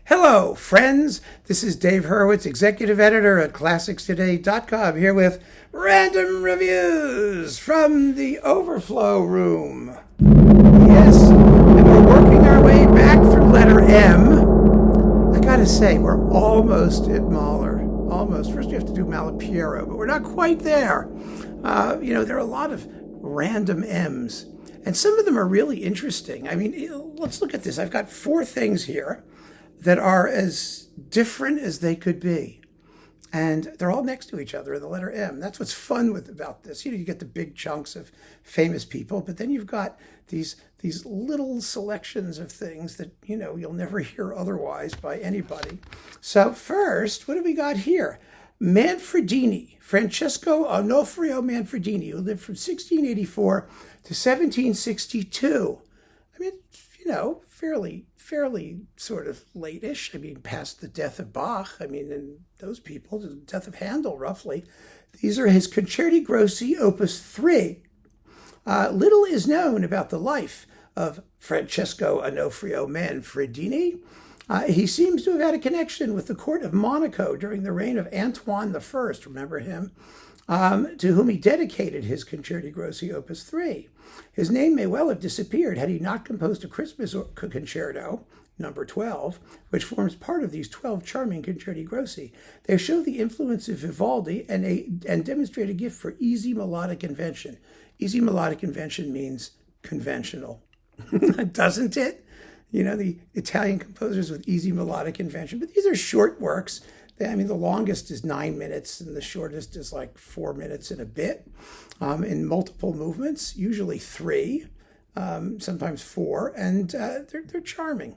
Hello, friends. This is Dave Hurwitz, executive editor at ClassicsToday.com, here with random reviews from the Overflow room. Yes, and we're working our way back through letter M. I gotta say, we're almost at Mahler. Almost. First, you have to do Malipiero, but we're not quite there. There are a lot of random M's, and some of them are really interesting. I mean, let's look at this. I've got 4 things here that are as different as they could be. And they're all next to each other in the letter M. That's what's fun about this. You get the big chunks of famous people, but then you've got these little selections of things that, you'll never hear otherwise by anybody. So first, what do we got here? Manfredini, Francesco Onofrio Manfredini, who lived from 1684 to 1762. I mean, fairly sort of late-ish. I mean, past the death of Bach. I mean, and those people, the death of Handel, roughly. These are his Concerti Grossi, Opus 3. Little is known about the life of Francesco Onofrio Manfredini. He seems to have had a connection with the court of Monaco during the reign of Antoine I, remember him, to whom he dedicated his Concerti Grossi Opus 3. His name may well have disappeared had he not composed a Christmas concerto, number 12, which forms part of these 12 charming Concerti Grossi. They show the influence of Vivaldi and demonstrate a gift for easy melodic invention. Easy melodic invention means conventional, doesn't it? The Italian composers with easy melodic invention. But these are short works. The longest is 9 minutes, and the shortest is like 4 minutes and a bit, in multiple movements, usually 3, sometimes 4, and they're charming.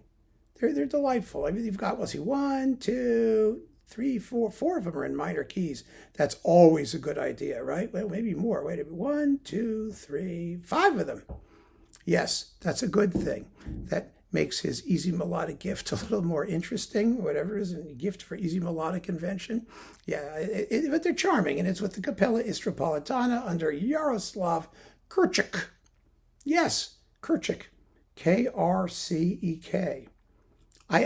They're delightful. I mean, you've got, 1, 2, 3, 4. 4 of them are in minor keys. That's always a good idea, right? Well, maybe more. Wait a minute. 1, 2, 3, 5 of them. Yes, that's a good thing. That makes his easy melodic gift a little more interesting, whatever it is, a gift for easy melodic invention. Yeah, but they're charming, and it's with the Capella Istropolitana under Jaroslav Krček. Yes, Krček, Krcek. I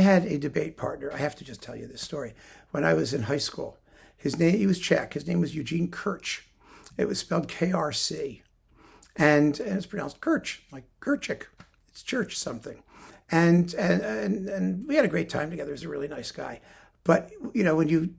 had a debate partner. I have to just tell you this story. When I was in high school, he was Czech. His name was Eugene Krč. It was spelled Krc, and it's pronounced Krč, like Krček. It's church something, and we had a great time together. He was a really nice guy. But when you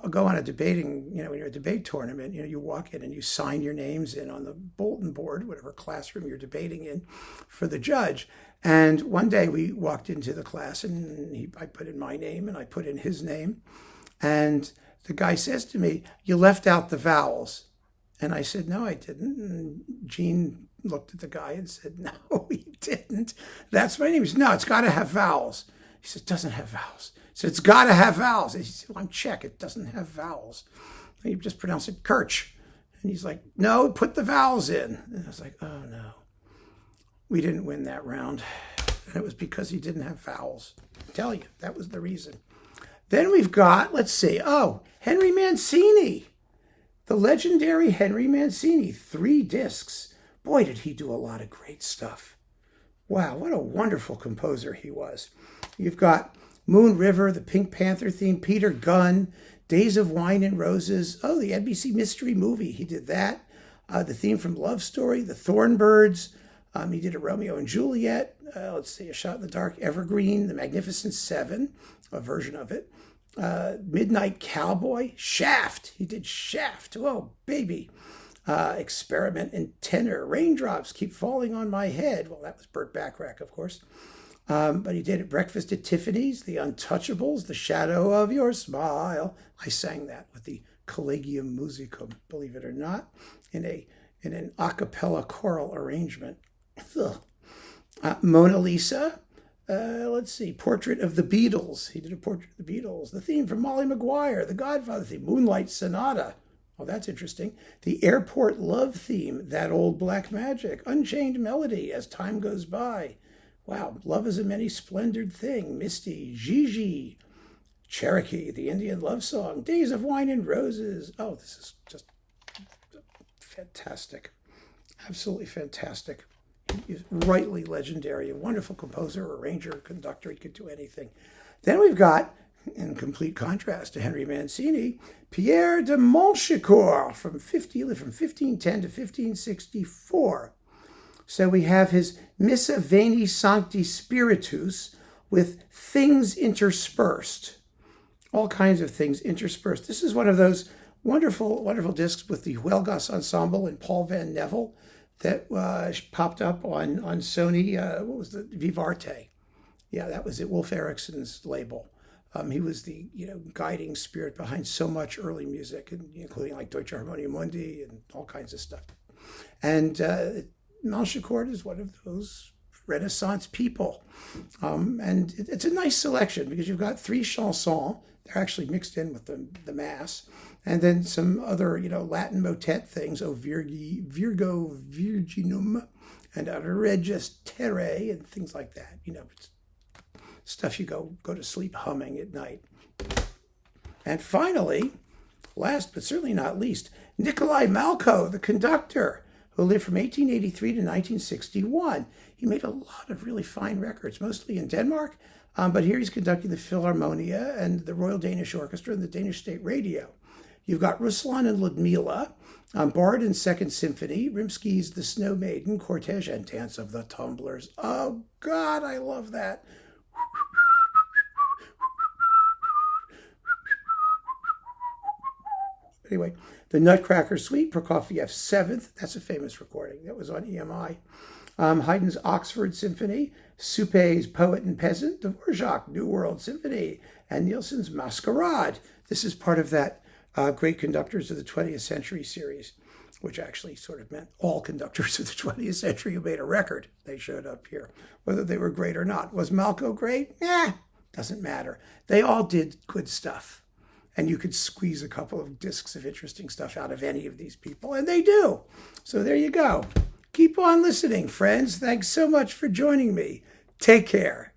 go on a debating, when you're at a debate tournament, you walk in and you sign your names in on the bulletin board, whatever classroom you're debating in, for the judge. And one day we walked into the class, and I put in my name and I put in his name, and the guy says to me, "You left out the vowels." And I said, "No, I didn't." And Gene looked at the guy and said, "No, he didn't. That's my name." He said, "No, it's got to have vowels." He said, "It doesn't have vowels." He said, "It's got to have vowels." He said, "Well, I'm Czech. It doesn't have vowels." And he just pronounced it Krč. And he's like, "No, put the vowels in." And I was like, "Oh, no." We didn't win that round. And it was because he didn't have vowels. I tell you, that was the reason. Then we've got, Henry Mancini. The legendary Henry Mancini, 3 discs. Boy, did he do a lot of great stuff. Wow, what a wonderful composer he was. You've got Moon River, the Pink Panther theme, Peter Gunn, Days of Wine and Roses. Oh, the NBC Mystery Movie, he did that. The theme from Love Story, The Thornbirds. He did a Romeo and Juliet. A Shot in the Dark, Evergreen, The Magnificent Seven, a version of it. Midnight Cowboy, Shaft. He did Shaft. Oh, baby. Experiment in Tenor, Raindrops Keep Falling on My Head. Well, that was Burt Bacharach, of course. But he did Breakfast at Tiffany's, The Untouchables, The Shadow of Your Smile. I sang that with the Collegium Musicum, believe it or not, in an a cappella choral arrangement. Mona Lisa. Portrait of the Beatles. He did a portrait of the Beatles. The theme from Molly Maguire, The Godfather theme, Moonlight Sonata. Oh, that's interesting. The Airport Love theme, That Old Black Magic. Unchained Melody, As Time Goes By. Wow, Love is a Many Splendored Thing, Misty, Gigi. Cherokee, The Indian Love Song, Days of Wine and Roses. Oh, this is just fantastic. Absolutely fantastic. He's rightly legendary, a wonderful composer, arranger, conductor. He could do anything. Then we've got, in complete contrast to Henry Mancini, Pierre de Manchicourt from 1510 to 1564. So we have his Missa Veni Sancti Spiritus with things interspersed, all kinds of things interspersed. This is one of those wonderful, wonderful discs with the Huelgas Ensemble and Paul Van Neville that popped up on Sony. What was the Vivarte? Yeah, that was it. Wolf Erickson's label. He was the guiding spirit behind so much early music, including like Deutsche Harmonia Mundi and all kinds of stuff. And Manchicourt is one of those Renaissance people. And it's a nice selection because you've got 3 chansons. They're actually mixed in with the mass. And then some other, Latin motet things, O Virgo Virginum, and Regis Terrae, and things like that. It's stuff you go to sleep humming at night. And finally, last but certainly not least, Nikolai Malko, the conductor, who lived from 1883 to 1961. He made a lot of really fine records, mostly in Denmark, but here he's conducting the Philharmonia and the Royal Danish Orchestra and the Danish State Radio. You've got Ruslan and Ludmila, Bard and Second Symphony, Rimsky's The Snow Maiden, Cortege, and Dance of the Tumblers. Oh, God, I love that. Anyway, the Nutcracker Suite, Prokofiev 7th. That's a famous recording. That was on EMI. Haydn's Oxford Symphony, Suppé's Poet and Peasant, Dvorak New World Symphony, and Nielsen's Masquerade. This is part of that Great Conductors of the 20th Century series, which actually sort of meant all conductors of the 20th century who made a record. They showed up here, whether they were great or not. Was Malko great? Doesn't matter. They all did good stuff. And you could squeeze a couple of discs of interesting stuff out of any of these people, and they do. So there you go. Keep on listening, friends. Thanks so much for joining me. Take care.